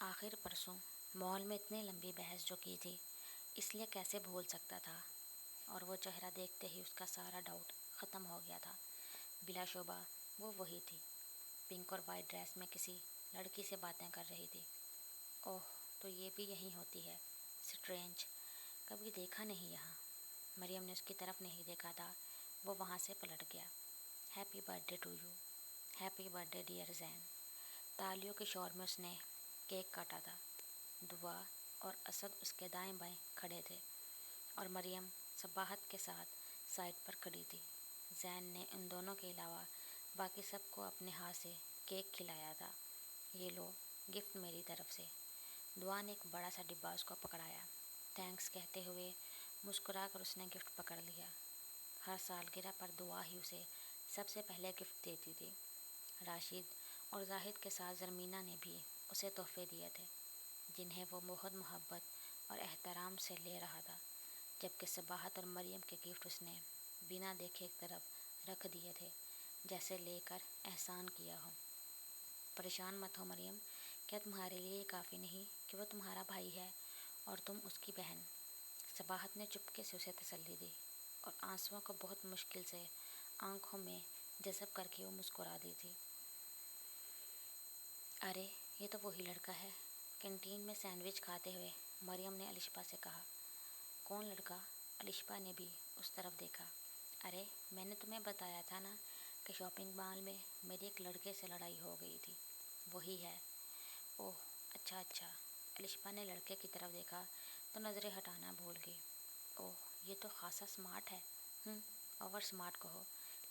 آخر پرسوں مال میں اتنی لمبی بحث جو کی تھی، اس لیے کیسے بھول سکتا تھا؟ اور وہ چہرہ دیکھتے ہی اس کا سارا ڈاؤٹ ختم ہو گیا تھا۔ بلا شبہ وہ وہی تھی، پنک اور وائٹ ڈریس میں کسی لڑکی سے باتیں کر رہی تھی۔ اوہ، تو یہ بھی یہیں ہوتی ہے، سٹرینج، کبھی دیکھا نہیں یہاں۔ مریم نے اس کی طرف نہیں دیکھا تھا، وہ وہاں سے پلٹ گیا۔ Happy birthday to you, happy birthday dear Zain. تالیوں کے شور میں اس نے کیک کاٹا تھا۔ دعا اور اسد اس کے دائیں بائیں کھڑے تھے اور مریم صباحت کے ساتھ سائڈ پر کھڑی تھی۔ زین نے ان دونوں کے علاوہ باقی سب کو اپنے ہاتھ سے کیک کھلایا تھا۔ یہ لو، گفٹ میری طرف سے۔ دعا نے ایک بڑا سا ڈبہ اس کو پکڑایا۔ تھینکس کہتے ہوئے مسکرا کر اس نے گفٹ پکڑ لیا۔ ہر سالگرہ پر دعا ہی اسے سب سے پہلے گفٹ دیتی تھی۔ راشد اور زاہد کے ساتھ زرمینہ نے بھی اسے تحفے دیے تھے، جنہیں وہ بہت محبت اور احترام سے لے رہا تھا، جبکہ صباحت اور مریم کے گفٹ اس نے بنا دیکھے ایک طرف رکھ دیے تھے، جیسے لے کر احسان کیا ہو۔ پریشان مت ہو مریم، کیا تمہارے لیے یہ کافی نہیں کہ وہ تمہارا بھائی ہے اور تم اس کی بہن؟ صباحت نے چپکے سے اسے تسلی دی اور آنسوؤں کو بہت مشکل سے آنکھوں میں جذب کر کے وہ مسکرا دی تھی۔ ارے، یہ تو وہی لڑکا ہے، کینٹین میں سینڈوچ کھاتے ہوئے مریم نے الشبا سے کہا۔ کون لڑکا؟ الشبا نے بھی اس طرف دیکھا۔ ارے، میں نے تمہیں بتایا تھا نا کہ شاپنگ مال میں میری ایک لڑکے سے لڑائی ہو گئی تھی، وہی ہے۔ اوہ، اچھا اچھا۔ الشبا نے لڑکے کی طرف دیکھا تو نظریں ہٹانا بھول گئی۔ اوہ، یہ تو خاصا سمارٹ ہے۔ اوور سمارٹ کہو،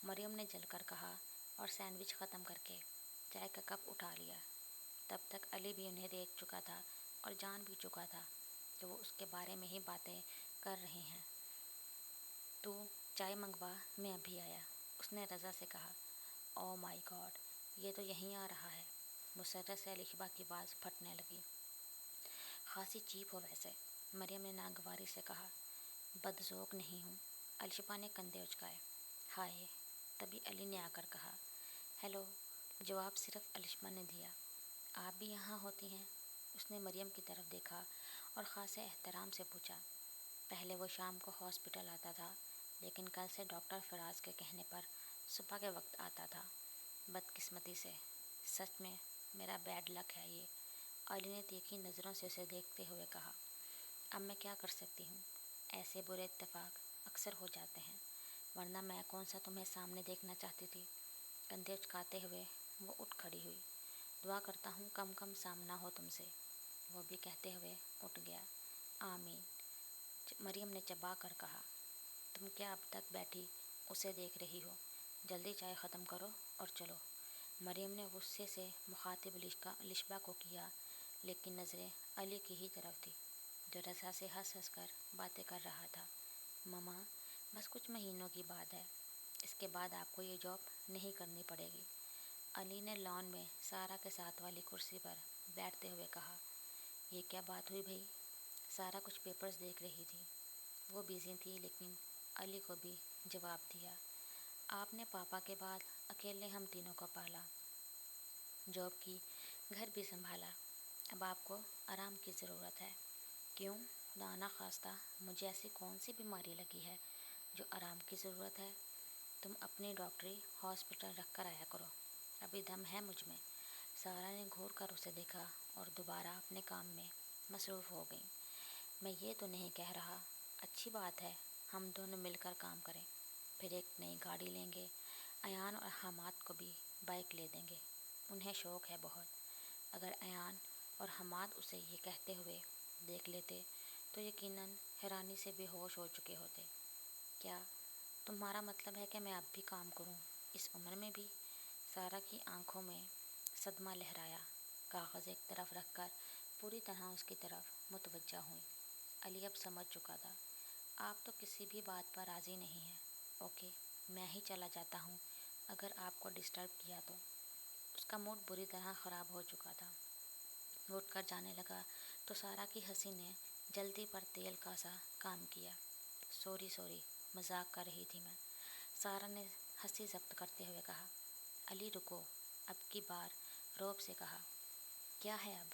مریم نے جل کر کہا اور سینڈوچ ختم کر کے چائے کا کپ اٹھا لیا۔ تب تک علی بھی انہیں دیکھ چکا تھا اور جان بھی چکا تھا کہ وہ اس کے بارے میں ہی باتیں کر رہے ہیں۔ تو چائے منگوا، میں ابھی آیا، اس نے رضا سے کہا۔ اوہ مائی گاڈ، یہ تو یہیں آ رہا ہے۔ مسرت سے الشبا کی بات پھٹنے لگی۔ خاصی چیپ ہو ویسے، مریم نے ناگواری سے کہا۔ بدذوق نہیں ہوں، الشبا نے کندھے اچکائے۔ ہائے، تبھی علی نے آ کر کہا۔ ہیلو، جواب صرف الشبا نے دیا۔ آپ بھی یہاں ہوتی ہیں؟ اس نے مریم کی طرف دیکھا اور خاصے احترام سے پوچھا۔ پہلے وہ شام کو ہاسپٹل آتا تھا، لیکن کل سے ڈاکٹر فراز کے کہنے پر صبح کے وقت آتا تھا۔ بدقسمتی سے، سچ میں میرا بیڈ لک ہے یہ، علی نے تیکھی نظروں سے اسے دیکھتے ہوئے کہا۔ اب میں کیا کر سکتی ہوں، ایسے برے اتفاق اکثر ہو جاتے ہیں، ورنہ میں کون سا تمہیں سامنے دیکھنا چاہتی تھی۔ کندھے اچکاتے ہوئے وہ اٹھ کھڑی ہوئی۔ دعا کرتا ہوں کم سامنا ہو تم سے، وہ بھی کہتے ہوئے اٹھ گیا۔ آمین، مریم نے چبا کر کہا۔ تم کیا اب تک بیٹھی اسے دیکھ رہی ہو؟ جلدی چائے ختم کرو اور چلو۔ مریم نے غصے سے مخاطب الشبا کو کیا، لیکن نظریں علی کی ہی طرف تھی، جو رضا سے ہنس ہنس کر باتیں کر رہا تھا۔ مما، بس کچھ مہینوں کی بات ہے، اس کے بعد آپ کو یہ جاب نہیں کرنی پڑے گی، علی نے لان میں سارا کے ساتھ والی کرسی پر بیٹھتے ہوئے کہا۔ یہ کیا بات ہوئی بھئی؟ سارا کچھ پیپرز دیکھ رہی تھی، وہ بزی تھی، لیکن علی کو بھی جواب دیا۔ آپ نے پاپا کے بعد اکیلے ہم تینوں کو پالا، جاب کی، گھر بھی سنبھالا، اب آپ کو آرام کی ضرورت ہے۔ کیوں؟ خدا نخواستہ مجھے ایسی کون سی بیماری لگی ہے جو آرام کی ضرورت ہے؟ تم اپنی ڈاکٹری ہاسپٹل رکھ کر آیا کرو، ابھی دم ہے مجھ میں۔ سارا نے گھور کر اسے دیکھا اور دوبارہ اپنے کام میں مصروف ہو گئیں۔ میں یہ تو نہیں کہہ رہا، اچھی بات ہے، ہم دونوں مل کر کام کریں، پھر ایک نئی گاڑی لیں گے، ایان اور حماد کو بھی بائک لے دیں گے، انہیں شوق ہے بہت۔ اگر ایان اور حماد اسے یہ کہتے ہوئے دیکھ لیتے تو یقیناً حیرانی سے بے ہوش ہو چکے ہوتے۔ کیا تمہارا مطلب ہے کہ میں اب بھی کام کروں، اس عمر میں بھی؟ سارا کی آنکھوں میں صدمہ لہرایا، کاغذ ایک طرف رکھ کر پوری طرح اس کی طرف متوجہ ہوئی۔ علی اب سمجھ چکا تھا، آپ تو کسی بھی بات پر راضی نہیں ہیں۔ اوکے، میں ہی چلا جاتا ہوں، اگر آپ کو ڈسٹرب کیا تو۔ اس کا موڈ بری طرح خراب ہو چکا تھا۔ وہ اٹھ کر جانے لگا تو سارا کی ہنسی نے جلدی پر تیل کا سا کام کیا۔ سوری، مذاق کر رہی تھی میں، سارا نے ہنسی ضبط کرتے ہوئے کہا۔ علی رکو، اب کی بار روب سے کہا۔ کیا ہے اب؟